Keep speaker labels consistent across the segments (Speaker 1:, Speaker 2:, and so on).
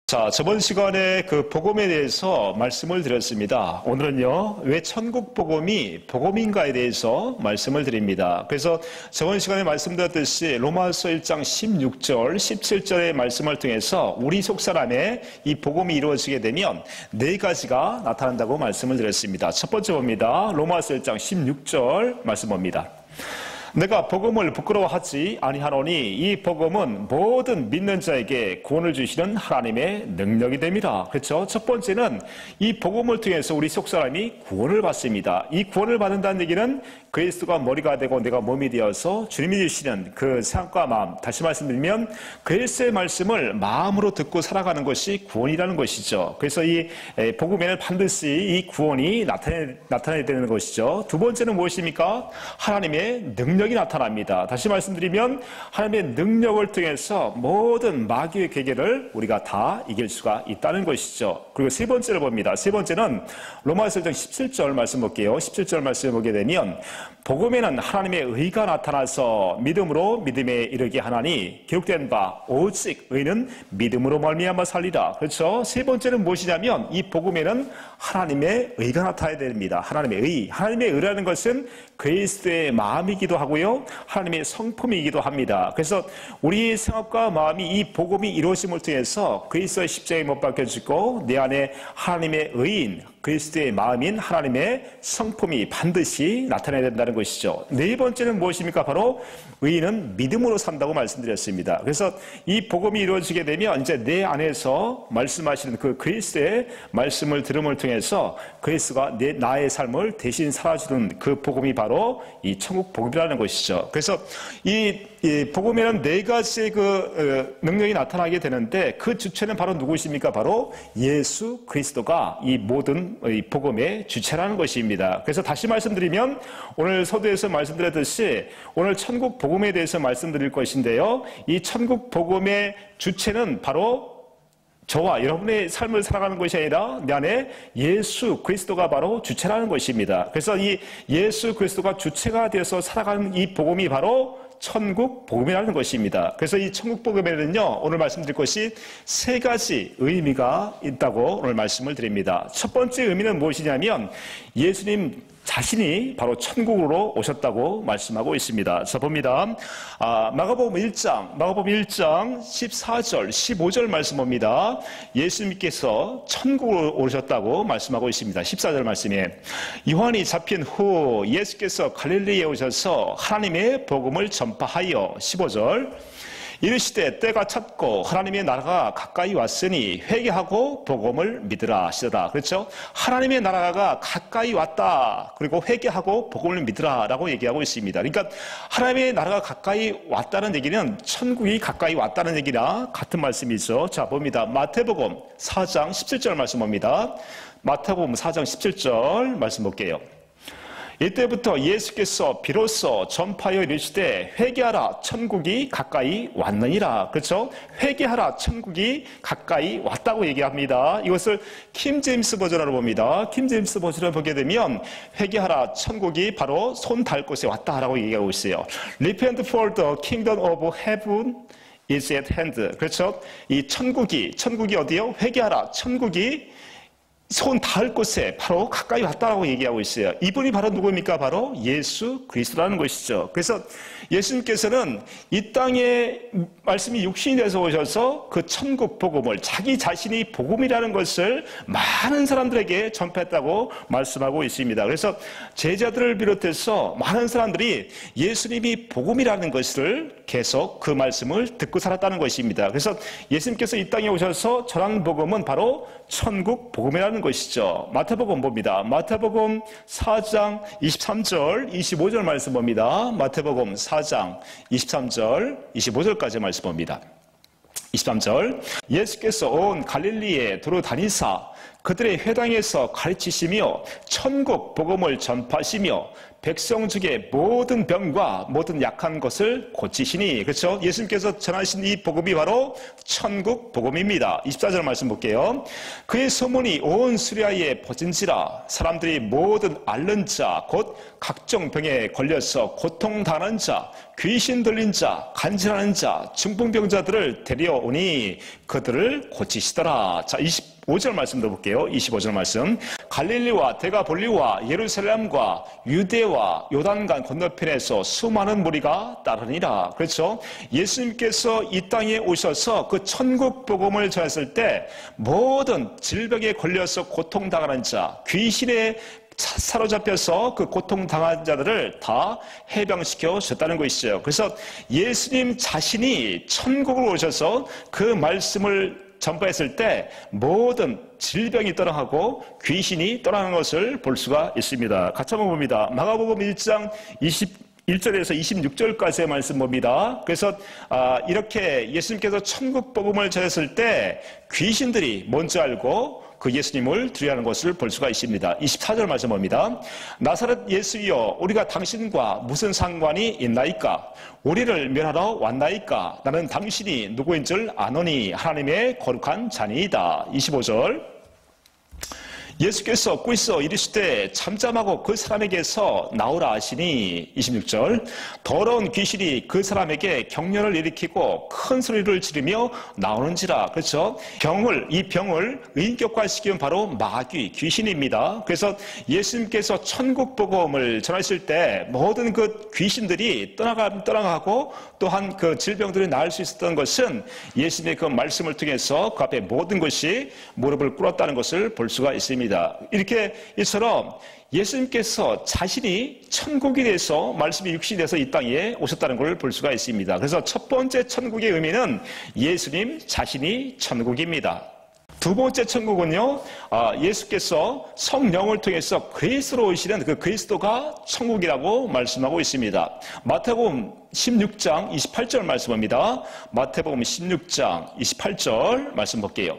Speaker 1: 자, 저번 시간에 그 복음에 대해서 말씀을 드렸습니다. 오늘은요, 왜 천국 복음이 복음인가에 대해서 말씀을 드립니다. 그래서 저번 시간에 말씀드렸듯이 로마서 1장 16절, 17절의 말씀을 통해서 우리 속사람의 이 복음이 이루어지게 되면 네 가지가 나타난다고 말씀을 드렸습니다. 첫 번째 봅니다. 로마서 1장 16절 말씀 봅니다. 내가 복음을 부끄러워하지 아니하노니 이 복음은 모든 믿는 자에게 구원을 주시는 하나님의 능력이 됩니다. 그렇죠? 첫 번째는 이 복음을 통해서 우리 속사람이 구원을 받습니다. 이 구원을 받는다는 얘기는 그리스도가 머리가 되고 내가 몸이 되어서 주님이 주시는 그 생각과 마음, 다시 말씀드리면 그리스도의 말씀을 마음으로 듣고 살아가는 것이 구원이라는 것이죠. 그래서 이 복음에는 반드시 이 구원이 나타나야 되는 것이죠. 두 번째는 무엇입니까? 하나님의 능력이 나타납니다. 다시 말씀드리면 하나님의 능력을 통해서 모든 마귀의 계계를 우리가 다 이길 수가 있다는 것이죠. 그리고 세 번째를 봅니다. 세 번째는 로마서 1장 17절 말씀 볼게요. 17절 말씀 보게 되면 복음에는 하나님의 의가 나타나서 믿음으로 믿음에 이르게 하나니 기록된 바 오직 의는 믿음으로 말미암아 살리라. 그렇죠? 세 번째는 무엇이냐면 이 복음에는 하나님의 의가 나타나야 됩니다. 하나님의 의. 하나님의 의라는 것은 그리스도의 마음이기도 하고요, 하나님의 성품이기도 합니다. 그래서 우리의 생각과 마음이 이 복음이 이루어짐을 통해서 그리스도의 십자가에 못 박혀지고 내 안에 하나님의 의인, 그리스도의 마음인 하나님의 성품이 반드시 나타나야 된다는 것이죠. 네 번째는 무엇입니까? 바로 의인은 믿음으로 산다고 말씀드렸습니다. 그래서 이 복음이 이루어지게 되면 이제 내 안에서 말씀하시는 그 그리스도의 말씀을 들음을 통해서 그리스도가 나의 삶을 대신 살아주는 그 복음이 바로 이 천국 복음이라는 것이죠. 그래서 이 복음에는 네 가지의 그 능력이 나타나게 되는데 그 주체는 바로 누구십니까? 바로 예수 그리스도가 이 모든 이 복음의 주체라는 것입니다. 그래서 다시 말씀드리면 오늘 서두에서 말씀드렸듯이 오늘 천국 복음에 대해서 말씀드릴 것인데요. 이 천국 복음의 주체는 바로 저와 여러분의 삶을 살아가는 것이 아니라 내 안에 예수 그리스도가 바로 주체라는 것입니다. 그래서 이 예수 그리스도가 주체가 되어서 살아가는 이 복음이 바로 천국 복음이라는 것입니다. 그래서 이 천국 복음에는요, 오늘 말씀드릴 것이 세 가지 의미가 있다고 오늘 말씀을 드립니다. 첫 번째 의미는 무엇이냐면 예수님 자신이 바로 천국으로 오셨다고 말씀하고 있습니다. 자, 봅니다. 마가복음 1장 14절, 15절 말씀 봅니다. 예수님께서 천국으로 오셨다고 말씀하고 있습니다. 14절 말씀에 요한이 잡힌 후 예수께서 갈릴리에 오셔서 하나님의 복음을 전파하여 15절 이르시되 때가 찼고 하나님의 나라가 가까이 왔으니 회개하고 복음을 믿으라 하시더라. 그렇죠? 하나님의 나라가 가까이 왔다. 그리고 회개하고 복음을 믿으라 라고 얘기하고 있습니다. 그러니까 하나님의 나라가 가까이 왔다는 얘기는 천국이 가까이 왔다는 얘기랑 같은 말씀이죠. 자, 봅니다. 마태복음 4장 17절 말씀 봅니다. 마태복음 4장 17절 말씀 볼게요. 이때부터 예수께서 비로소 전파하여 이르시되 회개하라 천국이 가까이 왔느니라. 그렇죠? 회개하라 천국이 가까이 왔다고 얘기합니다. 이것을 킹 제임스 버전으로 봅니다. 킹 제임스 버전을 보게 되면 회개하라 천국이 바로 손 닿을 곳에 왔다라고 얘기하고 있어요. Repent for the kingdom of heaven is at hand. 그렇죠? 이 천국이 어디요? 회개하라 천국이 손 닿을 곳에 바로 가까이 왔다라고 얘기하고 있어요. 이분이 바로 누구입니까? 바로 예수 그리스도라는 것이죠. 그래서 예수님께서는 이 땅에 말씀이 육신이 돼서 오셔서 그 천국 복음을 자기 자신이 복음이라는 것을 많은 사람들에게 전파했다고 말씀하고 있습니다. 그래서 제자들을 비롯해서 많은 사람들이 예수님이 복음이라는 것을 계속 그 말씀을 듣고 살았다는 것입니다. 그래서 예수님께서 이 땅에 오셔서 전한 복음은 바로 천국 복음이라는 것이죠. 마태복음 봅니다. 마태복음 4장 23절 25절 말씀 봅니다. 마태복음 4장 23절 25절까지 말씀 봅니다. 23절 예수께서 온 갈릴리에 두루 다니사 그들의 회당에서 가르치시며 천국 복음을 전파하시며 백성 중에 모든 병과 모든 약한 것을 고치시니. 그렇죠? 예수님께서 전하신 이 복음이 바로 천국 복음입니다. 24절 말씀 볼게요. 그의 소문이 온 수리아에 퍼진지라 사람들이 모든 앓는 자 곧 각종 병에 걸려서 고통당하는 자, 귀신 들린 자, 간질하는 자, 중풍병자들을 데려오니 그들을 고치시더라. 자, 25절 말씀 들어볼게요. 25절 말씀. 갈릴리와 데가볼리와 예루살렘과 유대와 요단강 건너편에서 수많은 무리가 따르니라. 그렇죠? 예수님께서 이 땅에 오셔서 그 천국 복음을 전했을 때 모든 질병에 걸려서 고통당하는 자, 귀신에 사로잡혀서 그 고통당한 자들을 다 해방시켜 줬다는 것이죠. 그래서 예수님 자신이 천국으로 오셔서 그 말씀을 전파했을 때 모든 질병이 떠나가고 귀신이 떠나는 것을 볼 수가 있습니다. 같이 한번 봅니다. 마가복음 1장 21절에서 26절까지의 말씀 봅니다. 그래서 이렇게 예수님께서 천국 복음을 전했을 때 귀신들이 뭔지 알고 그 예수님을 두려워하는 것을 볼 수가 있습니다. 24절 말씀 봅니다. 나사렛 예수여 우리가 당신과 무슨 상관이 있나이까? 우리를 멸하러 왔나이까? 나는 당신이 누구인 줄 아노니 하나님의 거룩한 자니이다. 25절. 예수께서 꾸짖어 이르시되 잠잠하고 그 사람에게서 나오라 하시니. 26절. 더러운 귀신이 그 사람에게 경련을 일으키고 큰 소리를 지르며 나오는지라. 그렇죠? 이 병을 인격화시키면 바로 마귀, 귀신입니다. 그래서 예수님께서 천국 복음을 전하실 때 모든 그 귀신들이 떠나가고 또한 그 질병들이 나을 수 있었던 것은 예수님의 그 말씀을 통해서 그 앞에 모든 것이 무릎을 꿇었다는 것을 볼 수가 있습니다. 이렇게 이처럼 예수님께서 자신이 천국이 돼서 말씀이 육신이 돼서 이 땅에 오셨다는 것을 볼 수가 있습니다. 그래서 첫 번째 천국의 의미는 예수님 자신이 천국입니다. 두 번째 천국은요, 예수께서 성령을 통해서 그리스도로 오시는 그 그리스도가 천국이라고 말씀하고 있습니다. 마태복음 16장 28절 말씀입니다. 마태복음 16장 28절 말씀 볼게요.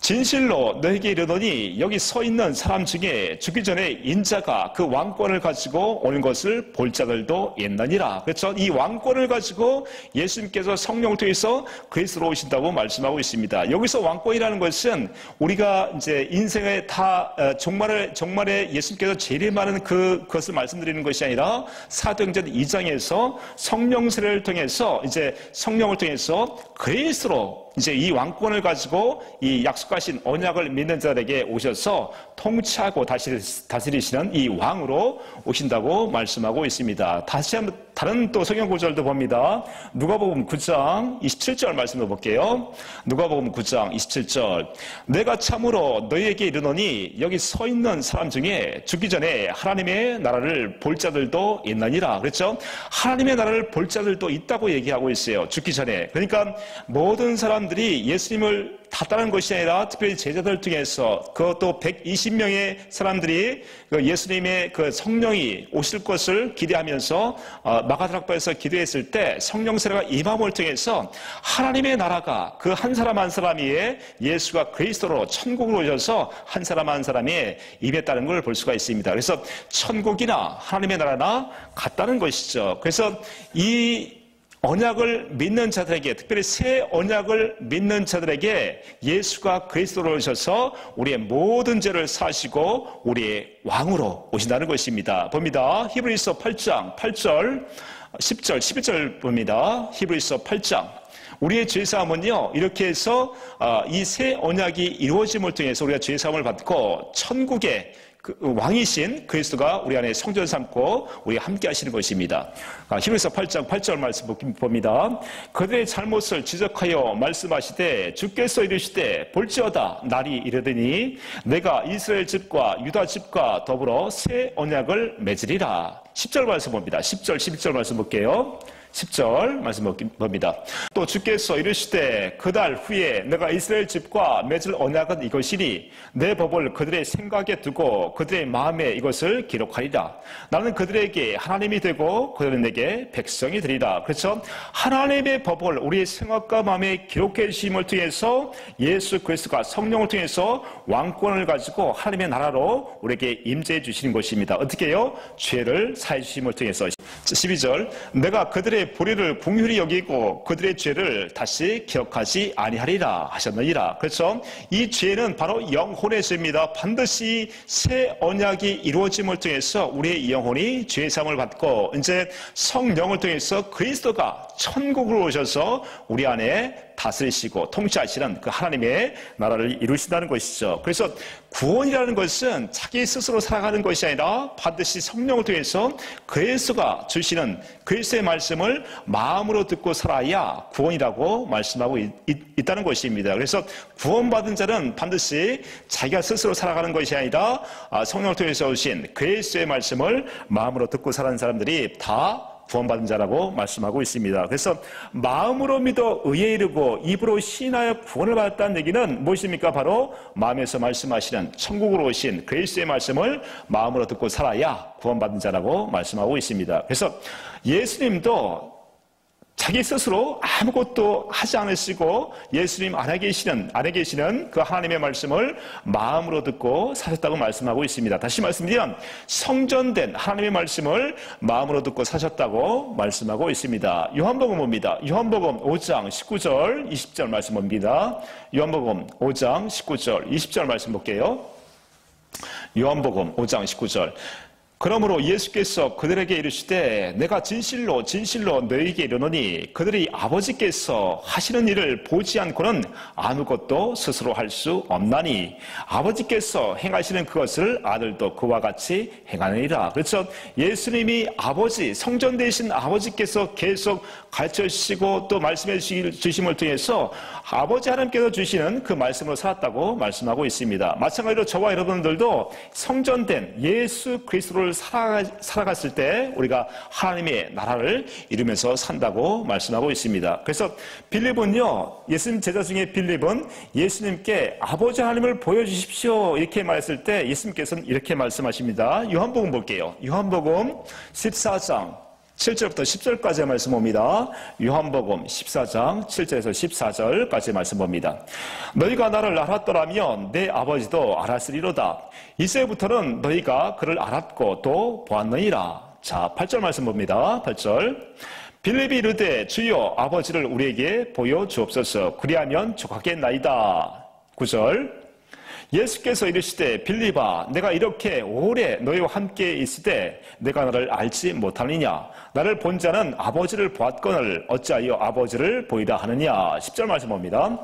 Speaker 1: 진실로 너에게 이르노니 여기 서 있는 사람 중에 죽기 전에 인자가 그 왕권을 가지고 오는 것을 볼 자들도 있느니라. 그렇죠? 이 왕권을 가지고 예수님께서 성령을 통해서 그리스도로 오신다고 말씀하고 있습니다. 여기서 왕권이라는 것은 우리가 이제 인생의 다 종말에 예수님께서 재림하는 그것을 말씀드리는 것이 아니라 사도행전 2장에서 성령 세례를 통해서 이제 성령을 통해서 그리스도로 이제 이 왕권을 가지고 이 약속하신 언약을 믿는 자들에게 오셔서 통치하고 다스리시는 이 왕으로 오신다고 말씀하고 있습니다. 다시 한번 다른 또 성경 구절도 봅니다. 누가복음 9장 27절 말씀을 볼게요. 누가복음 9장 27절. 내가 참으로 너희에게 이르노니 여기 서 있는 사람 중에 죽기 전에 하나님의 나라를 볼 자들도 있느니라. 그렇죠? 하나님의 나라를 볼 자들도 있다고 얘기하고 있어요. 죽기 전에. 그러니까 모든 사람들이 예수님을 다 따르는 것이 아니라 특별히 제자들 중에서 그것도 120명의 사람들이 예수님의 그 성령이 오실 것을 기대하면서 마가다락방에서 기도했을 때 성령 세례가 임함을 통해서 하나님의 나라가 그 한 사람 한 사람 위에 예수가 그리스도로 천국으로 오셔서 한 사람 한 사람이 임했다는 걸 볼 수가 있습니다. 그래서 천국이나 하나님의 나라나 같다는 것이죠. 그래서 이 언약을 믿는 자들에게, 특별히 새 언약을 믿는 자들에게 예수가 그리스도로 오셔서 우리의 모든 죄를 사시고 우리의 왕으로 오신다는 것입니다. 봅니다. 히브리서 8장 8절 10절 11절 봅니다. 히브리서 8장. 우리의 죄사함은요, 이렇게 해서 이 새 언약이 이루어짐을 통해서 우리가 죄사함을 받고 천국의 그 왕이신 그리스도가 우리 안에 성전 삼고 우리가 함께 하시는 것입니다. 히브리서 8장 8절 말씀 봅니다. 그들의 잘못을 지적하여 말씀하시되 주께서 이르시되 볼지어다 날이 이르더니 내가 이스라엘 집과 유다 집과 더불어 새 언약을 맺으리라. 10절 말씀 봅니다. 10절 11절 말씀 볼게요. 10절 말씀 봅니다. 또 주께서 이르시되 그달 후에 내가 이스라엘 집과 맺을 언약은 이것이니 내 법을 그들의 생각에 두고 그들의 마음에 이것을 기록하리라. 나는 그들에게 하나님이 되고 그들은 내게 백성이 되리라. 그렇죠? 하나님의 법을 우리의 생각과 마음에 기록해 주심을 통해서 예수 그리스도가 성령을 통해서 왕권을 가지고 하나님의 나라로 우리에게 임재해 주시는 것입니다. 어떻게 해요? 죄를 사해 주심을 통해서. 12절 내가 그들의 불의를 긍휼히 여기고 그들의 죄를 다시 기억하지 아니하리라 하셨느니라. 그렇죠? 이 죄는 바로 영혼의 죄입니다. 반드시 새 언약이 이루어짐을 통해서 우리의 영혼이 죄 사함을 받고 이제 성령을 통해서 그리스도가 천국으로 오셔서 우리 안에 다스리시고 통치하시는 그 하나님의 나라를 이루신다는 것이죠. 그래서 구원이라는 것은 자기 스스로 살아가는 것이 아니라 반드시 성령을 통해서 그리스도가 주시는 그리스도의 말씀을 마음으로 듣고 살아야 구원이라고 말씀하고 있다는 것입니다. 그래서 구원받은 자는 반드시 자기가 스스로 살아가는 것이 아니라 성령을 통해서 오신 그리스도의 말씀을 마음으로 듣고 살아가는 사람들이 다 구원받은 자라고 말씀하고 있습니다. 그래서 마음으로 믿어 의에 이르고 입으로 시인하여 구원을 받았다는 얘기는 무엇입니까? 바로 마음에서 말씀하시는 천국으로 오신 그리스도의 말씀을 마음으로 듣고 살아야 구원받은 자라고 말씀하고 있습니다. 그래서 예수님도 자기 스스로 아무것도 하지 않으시고 예수님 안에 계시는 그 하나님의 말씀을 마음으로 듣고 사셨다고 말씀하고 있습니다. 다시 말씀드리면 성전된 하나님의 말씀을 마음으로 듣고 사셨다고 말씀하고 있습니다. 요한복음 봅니다. 요한복음 5장 19절 20절 말씀 봅니다. 요한복음 5장 19절 20절 말씀 볼게요. 요한복음 5장 19절 그러므로 예수께서 그들에게 이르시되 내가 진실로 진실로 너희에게 이르노니 그들이 아버지께서 하시는 일을 보지 않고는 아무것도 스스로 할 수 없나니 아버지께서 행하시는 그것을 아들도 그와 같이 행하느니라. 그렇죠? 예수님이 아버지 성전 되신 아버지께서 계속 가르쳐 주시고 또 말씀해 주심을 통해서 아버지 하나님께서 주시는 그 말씀으로 살았다고 말씀하고 있습니다. 마찬가지로 저와 여러분들도 성전된 예수 그리스도를 살아갔을 때 우리가 하나님의 나라를 이루면서 산다고 말씀하고 있습니다. 그래서 빌립은요, 예수님 제자 중에 빌립은 예수님께 아버지 하나님을 보여주십시오 이렇게 말했을 때 예수님께서는 이렇게 말씀하십니다. 요한복음 볼게요. 요한복음 14장 7절부터 10절까지의 말씀 봅니다. 요한복음 14장 7절에서 14절까지의 말씀 봅니다. 너희가 나를 알았더라면 내 아버지도 알았으리로다. 이제부터는 너희가 그를 알았고 또 보았느니라. 자, 8절 말씀 봅니다. 8절 빌립이 이르되 주여 아버지를 우리에게 보여주옵소서. 그리하면 족하겠나이다. 9절 예수께서 이르시되 빌립아 내가 이렇게 오래 너희와 함께 있으되 내가 너를 알지 못하느냐. 나를 본 자는 아버지를 보았거늘 어찌하여 아버지를 보이라 하느냐. 10절 말씀 봅니다.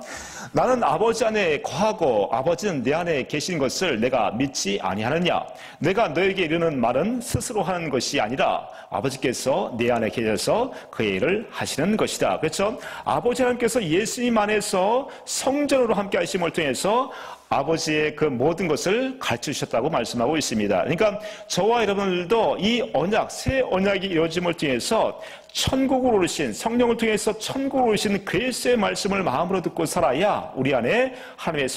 Speaker 1: 나는 아버지 안에 거하고 아버지는 내 안에 계신 것을 내가 믿지 아니하느냐. 내가 너에게 이르는 말은 스스로 하는 것이 아니라 아버지께서 내 안에 계셔서 그의 일을 하시는 것이다. 그렇죠? 아버지 하나님께서 예수님 안에서 성전으로 함께 하심을 통해서 아버지의 그 모든 것을 가르쳐 주셨다고 말씀하고 있습니다. 그러니까 저와 여러분들도 이 언약, 새 언약이 이루어짐을 통해서 천국으로 오르신 성령을 통해서 천국으로 오르신 그리스도의 말씀을 마음으로 듣고 살아야 우리 안에 하나님의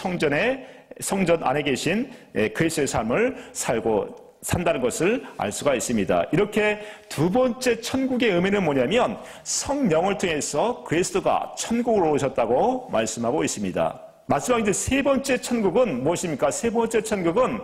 Speaker 1: 성전 안에 계신 그리스도의 삶을 산다는 것을 알 수가 있습니다. 이렇게 두 번째 천국의 의미는 뭐냐면 성령을 통해서 그리스도가 천국으로 오셨다고 말씀하고 있습니다. 마지막 이제 세 번째 천국은 무엇입니까? 세 번째 천국은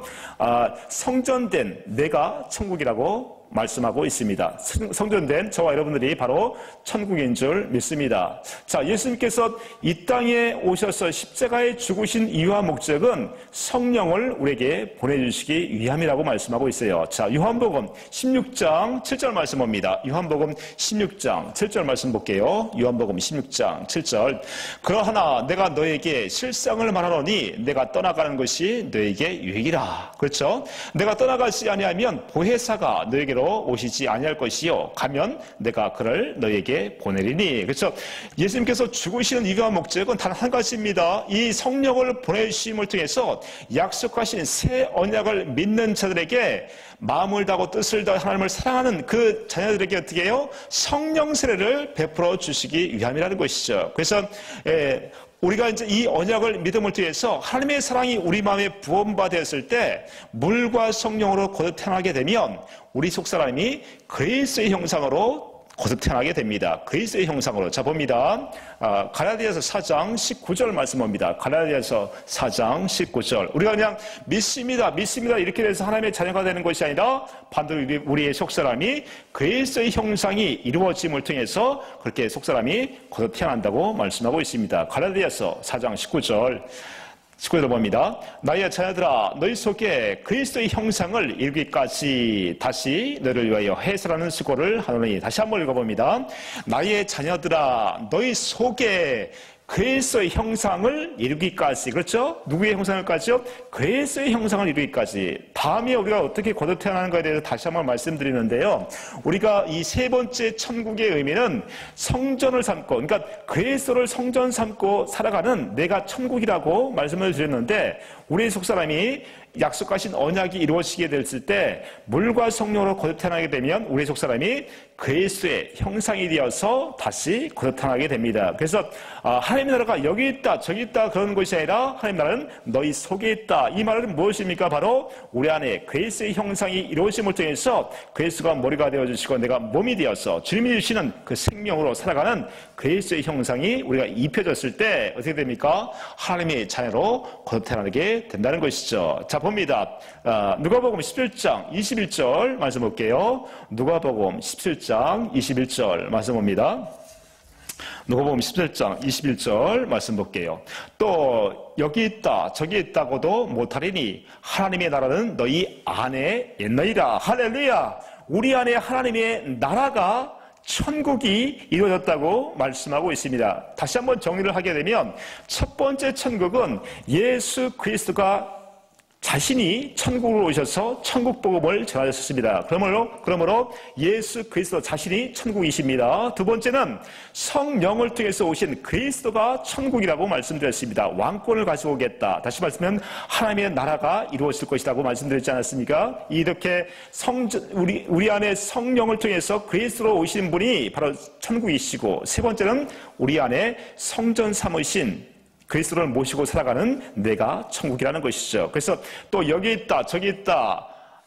Speaker 1: 성전된 내가 천국이라고 말씀하고 있습니다. 성전된 저와 여러분들이 바로 천국인 줄 믿습니다. 자, 예수님께서 이 땅에 오셔서 십자가에 죽으신 이유와 목적은 성령을 우리에게 보내주시기 위함이라고 말씀하고 있어요. 자, 요한복음 16장 7절 말씀 봅니다. 요한복음 16장 7절 말씀 볼게요. 요한복음 16장 7절 그러하나 내가 너에게 실상을 말하노니 내가 떠나가는 것이 너에게 유익이라. 그렇죠? 내가 떠나가지 아니하면 보혜사가 너에게로 너희에게로 오시지 아니할 것이요 가면 내가 그를 너희에게 보내리니. 그렇죠? 예수님께서 죽으시는 이유와 목적은 단 한 가지입니다. 이 성령을 보내주심을 통해서 약속하신 새 언약을 믿는 자들에게 마음을 다하고 뜻을 다하고 하나님을 사랑하는 그 자녀들에게 어떻게 해요? 성령 세례를 베풀어 주시기 위함이라는 것이죠. 그래서 우리가 이제 이 언약을 믿음을 통해서 하나님의 사랑이 우리 마음에 부음받았을 때 물과 성령으로 거듭 태어나게 되면 우리 속사람이 그리스도의 형상으로 거듭 태어나게 됩니다. 그리스도의 형상으로. 자, 봅니다. 갈라디아서 4장 19절 말씀 봅니다. 갈라디아서 4장 19절. 우리가 그냥 믿습니다. 이렇게 돼서 하나님의 자녀가 되는 것이 아니라 반드시 우리의 속사람이 그리스도의 형상이 이루어짐을 통해서 그렇게 속사람이 거듭 태어난다고 말씀하고 있습니다. 갈라디아서 4장 19절. 19절 봅니다. 나의 자녀들아 너희 속에 그리스도의 형상을 이루기까지 다시 너를 위하여 해설하는 수고를 하노니. 다시 한번 읽어봅니다. 나의 자녀들아 너희 속에 그리스도의 형상을 이루기까지. 그렇죠? 누구의 형상을까지요? 그리스도의 형상을 이루기까지. 다음에 우리가 어떻게 거듭 태어나는 것에 대해서 다시 한번 말씀드리는데요. 우리가 이 세 번째 천국의 의미는 성전을 삼고, 그러니까 그리스도를 성전 삼고 살아가는 내가 천국이라고 말씀을 드렸는데, 우리 속사람이 약속하신 언약이 이루어지게 됐을 때 물과 성령으로 거듭 태어나게 되면 우리 속사람이 그리스도의 형상이 되어서 다시 거듭 태어나게 됩니다. 그래서 하나님의 나라가 여기 있다 저기 있다 그런 것이 아니라 하나님의 나라는 너희 속에 있다. 이 말은 무엇입니까? 바로 우리 안에 그리스도의 형상이 이루어짐을 통해서 그리스도가 머리가 되어주시고 내가 몸이 되어서 주님이 주시는 그 생명으로 살아가는 그리스도의 형상이 우리가 입혀졌을 때 어떻게 됩니까? 하나님의 자녀로 거듭 태어나게 된다는 것이죠. 자, 봅니다. 누가복음 17장 21절 말씀 볼게요. 누가복음 17장 21절 말씀 봅니다. 누가복음 17장 21절 말씀 볼게요. 또 여기 있다 저기 있다고도 못하리니 하나님의 나라는 너희 안에 있느니라. 할렐루야. 우리 안에 하나님의 나라가 천국이 이루어졌다고 말씀하고 있습니다. 다시 한번 정리를 하게 되면 첫 번째 천국은 예수 그리스도가 자신이 천국으로 오셔서 천국 복음을 전하셨습니다. 그러므로 예수 그리스도 자신이 천국이십니다. 두 번째는 성령을 통해서 오신 그리스도가 천국이라고 말씀드렸습니다. 왕권을 가지고 오겠다. 다시 말씀하면 하나님의 나라가 이루어질 것이라고 말씀드렸지 않았습니까? 이렇게 우리 안에 성령을 통해서 그리스도로 오신 분이 바로 천국이시고, 세 번째는 우리 안에 성전 삼으신 그리스도를 모시고 살아가는 내가 천국이라는 것이죠. 그래서 또 여기 있다 저기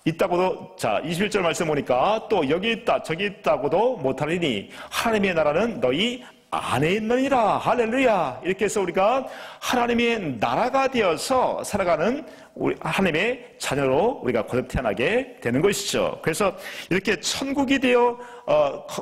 Speaker 1: 있다고도, 자 21절 말씀 보니까 또 여기 있다 저기 있다고도 못하리니 하나님의 나라는 너희 안에 있느니라. 할렐루야. 이렇게 해서 우리가 하나님의 나라가 되어서 살아가는 우리 하나님의 자녀로 우리가 거듭 태어나게 되는 것이죠. 그래서 이렇게 천국이 되어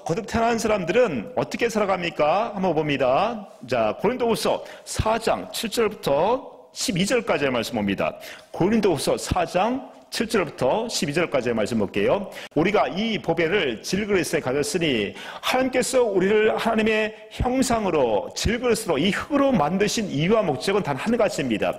Speaker 1: 거듭 태어난 사람들은 어떻게 살아갑니까? 한번 봅니다. 자, 고린도후서 4장 7절부터 12절까지의 말씀 봅니다. 고린도후서 4장 7절부터 12절까지의 말씀 볼게요. 우리가 이 보배를 질그릇에 가졌으니 하나님께서 우리를 하나님의 형상으로 질그릇으로 이 흙으로 만드신 이유와 목적은 단 한 가지입니다.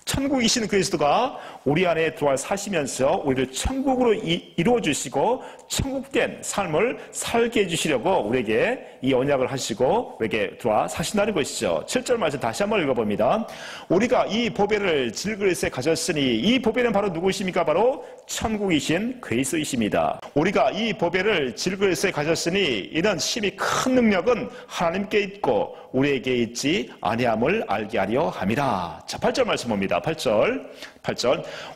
Speaker 1: 천국이신 그리스도가 우리 안에 들어와 사시면서 우리를 천국으로 이루어 주시고 천국된 삶을 살게 해주시려고 우리에게 이 언약을 하시고 우리에게 들어와 사신다는 것이죠. 7절 말씀 다시 한번 읽어봅니다. 우리가 이 보배를 질그릇에 가졌으니, 이 보배는 바로 누구이십니까? 바로 천국이신 그리스도이십니다. 우리가 이 보배를 질그릇에 가졌으니 이는 심히 큰 능력은 하나님께 있고 우리에게 있지 아니함을 알게 하려 함이라. 자, 8절 말씀 봅니다. 8절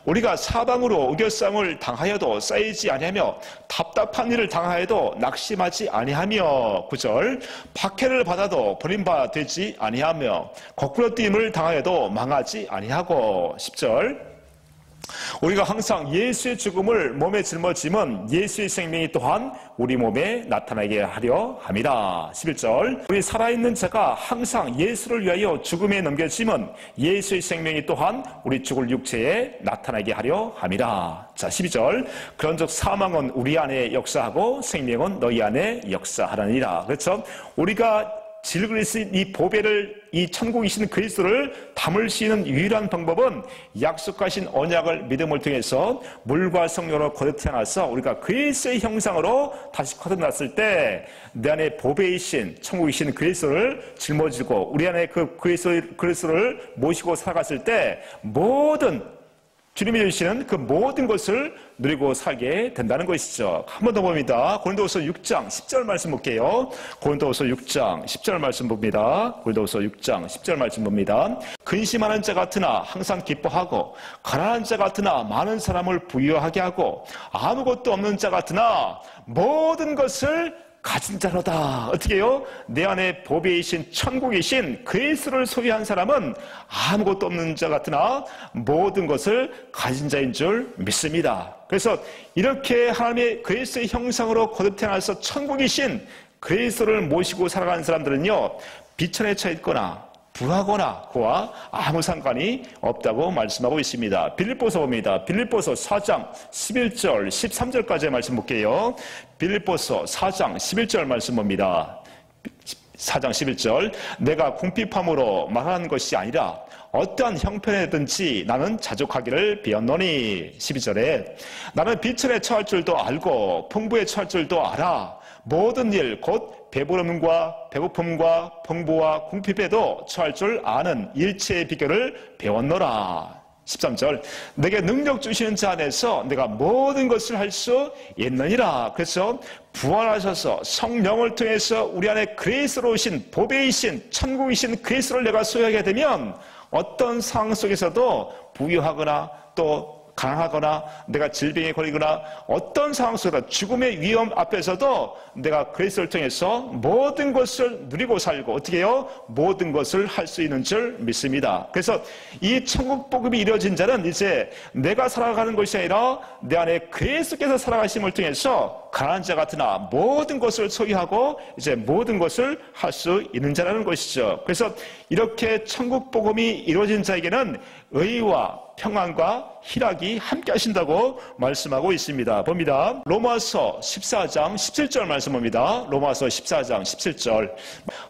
Speaker 1: 우리가 사방으로 우겨쌈을 당하여도 쌓이지 아니하며 답답한 일을 당하여도 낙심하지 아니하며. 9절 박해를 받아도 버림받지 아니하며 거꾸로 뛰임을 당하여도 망하지 아니하고. 10절 우리가 항상 예수의 죽음을 몸에 짊어짐은 예수의 생명이 또한 우리 몸에 나타나게 하려 함이라. 11절 우리 살아있는 자가 항상 예수를 위하여 죽음에 넘겨짐은 예수의 생명이 또한 우리 죽을 육체에 나타나게 하려 함이라. 자, 12절 그런즉 사망은 우리 안에 역사하고 생명은 너희 안에 역사하느니라. 그렇죠? 우리가 즐길 수 있는 이 보배를, 이 천국이신 그리스도를 담을 수 있는 유일한 방법은 약속하신 언약을 믿음을 통해서 물과 성령으로 거듭 태어나서 우리가 그리스도의 형상으로 다시 거듭났을 때 내 안에 보배이신 천국이신 그리스도를 짊어지고 우리 안에 그 그리스도를 모시고 살아갔을 때 모든 주님이 주시는 그 모든 것을 누리고 살게 된다는 것이죠. 한 번 더 봅니다. 고린도후서 6장 10절 말씀 볼게요. 고린도후서 6장 10절 말씀 봅니다. 고린도후서 6장 10절 말씀 봅니다. 근심하는 자 같으나 항상 기뻐하고 가난한 자 같으나 많은 사람을 부유하게 하고 아무것도 없는 자 같으나 모든 것을 가진 자로다. 어떻게 해요? 내 안에 보배이신 천국이신 그리스도를 소유한 사람은 아무것도 없는 자 같으나 모든 것을 가진 자인 줄 믿습니다. 그래서 이렇게 하나님의 그리스도의 형상으로 거듭 태어나서 천국이신 그리스도를 모시고 살아가는 사람들은요, 비천에 처해 있거나 부하거나 그와 아무 상관이 없다고 말씀하고 있습니다. 빌립보서 봅니다. 빌립보서 4장 11절 13절까지의 말씀 볼게요. 빌립보서 4장 11절 말씀 봅니다. 4장 11절 내가 궁핍함으로 말하는 것이 아니라 어떠한 형편에든지 나는 자족하기를 비었노니 12절에 나는 비천에 처할 줄도 알고 풍부에 처할 줄도 알아 모든 일 곧 배부름과 배고픔과 풍부와 궁핍에도 처할 줄 아는 일체의 비결을 배웠노라. 13절 내게 능력 주시는 자 안에서 내가 모든 것을 할 수 있느니라. 그래서 부활하셔서 성령을 통해서 우리 안에 그리스도로 오신 보배이신 천국이신 그리스도를 내가 소유하게 되면 어떤 상황 속에서도 부유하거나 또 가난하거나 내가 질병에 걸리거나 어떤 상황 속에서 죽음의 위험 앞에서도 내가 그리스도를 통해서 모든 것을 누리고 살고 어떻게 해요? 모든 것을 할 수 있는 줄 믿습니다. 그래서 이 천국 복음이 이루어진 자는 이제 내가 살아가는 것이 아니라 내 안에 그리스도께서 살아가심을 통해서 가난한 자 같으나 모든 것을 소유하고 이제 모든 것을 할 수 있는 자라는 것이죠. 그래서 이렇게 천국 복음이 이루어진 자에게는 의와 평안과 희락이 함께 하신다고 말씀하고 있습니다. 봅니다. 로마서 14장 17절 말씀 봅니다. 로마서 14장 17절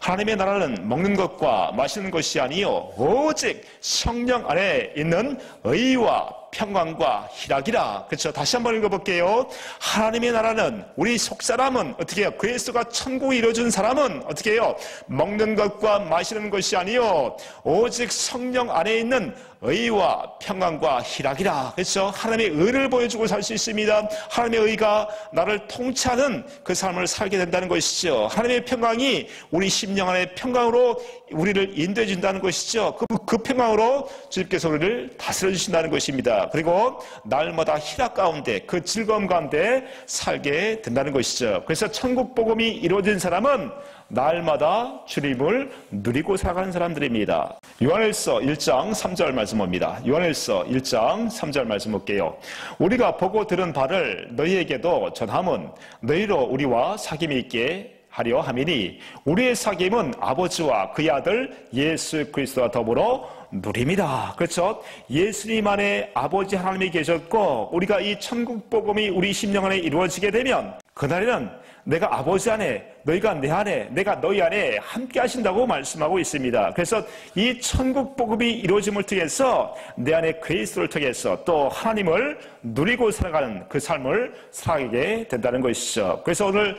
Speaker 1: 하나님의 나라는 먹는 것과 마시는 것이 아니요 오직 성령 안에 있는 의와 평안과 희락이라. 그렇죠? 다시 한번 읽어볼게요. 하나님의 나라는 우리 속사람은 어떻게 해요? 그리스도가 천국이 이루어진 사람은 어떻게 해요? 먹는 것과 마시는 것이 아니요 오직 성령 안에 있는 의와 평안과 희락이라. 그렇죠? 하나님의 의를 보여주고 살 수 있습니다. 하나님의 의가 나를 통치하는 그 삶을 살게 된다는 것이죠. 하나님의 평강이 우리 심령 안에 평강으로 우리를 인도해 준다는 것이죠. 그 평강으로 주님께서 우리를 다스려 주신다는 것입니다. 그리고 날마다 희락 가운데 그 즐거움 가운데 살게 된다는 것이죠. 그래서 천국 복음이 이루어진 사람은 날마다 주님을 누리고 살아가는 사람들입니다. 요한일서 1장 3절 말씀 봅니다. 요한일서 1장 3절 말씀 볼게요. 우리가 보고 들은 바를 너희에게도 전함은 너희로 우리와 사귐이 있게 하려 함이니 우리의 사귐은 아버지와 그의 아들 예수 그리스도와 더불어 누립니다. 그렇죠? 예수님 안에 아버지 하나님이 계셨고 우리가 이 천국 복음이 우리 심령 안에 이루어지게 되면 그날에는 내가 아버지 안에 너희가 내 안에 내가 너희 안에 함께 하신다고 말씀하고 있습니다. 그래서 이 천국 복음이 이루어짐을 통해서 내 안에 그리스도를 통해서 또 하나님을 누리고 살아가는 그 삶을 살게 된다는 것이죠. 그래서 오늘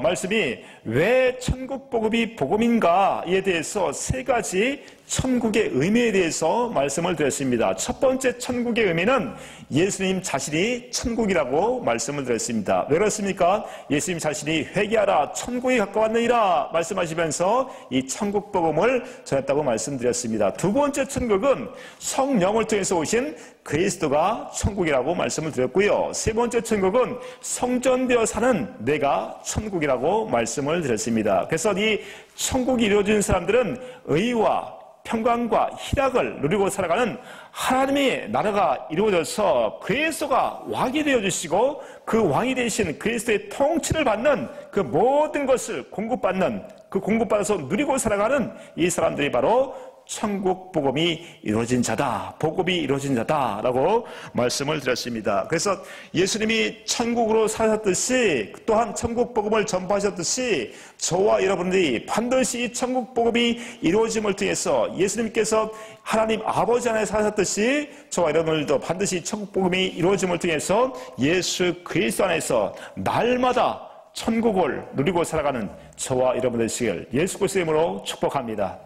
Speaker 1: 말씀이 왜 천국 복음이 복음인가에 대해서 세 가지 천국의 의미에 대해서 말씀을 드렸습니다. 첫 번째 천국의 의미는 예수님 자신이 천국이라고 말씀을 드렸습니다. 왜 그렇습니까? 예수님 자신이 회개하라 천국이 가까웠느니라 말씀하시면서 이 천국 복음을 전했다고 말씀드렸습니다. 두 번째 천국은 성령을 통해서 오신 그리스도가 천국이라고 말씀을 드렸고요. 세 번째 천국은 성전되어 사는 내가 천국이라고 말씀을 드렸습니다. 그래서 이 천국이 이루어진 사람들은 의와 평강과 희락을 누리고 살아가는 하나님의 나라가 이루어져서 그리스도가 왕이 되어주시고 그 왕이 되신 그리스도의 통치를 받는 그 모든 것을 공급받는 그 공급받아서 누리고 살아가는 이 사람들이 바로 천국 복음이 이루어진 자다, 복음이 이루어진 자다라고 말씀을 드렸습니다. 그래서 예수님이 천국으로 사셨듯이 또한 천국 복음을 전파하셨듯이 저와 여러분들이 반드시 이 천국 복음이 이루어짐을 통해서 예수님께서 하나님 아버지 안에 사셨듯이 저와 여러분들도 반드시 천국 복음이 이루어짐을 통해서 예수 그리스도 안에서 날마다 천국을 누리고 살아가는 저와 여러분들 되시길 예수 그리스도의 이름으로 축복합니다.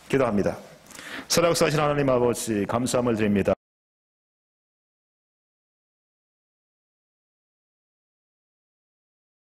Speaker 1: 기도합니다. 사랑하신 하나님 아버지, 감사함을 드립니다.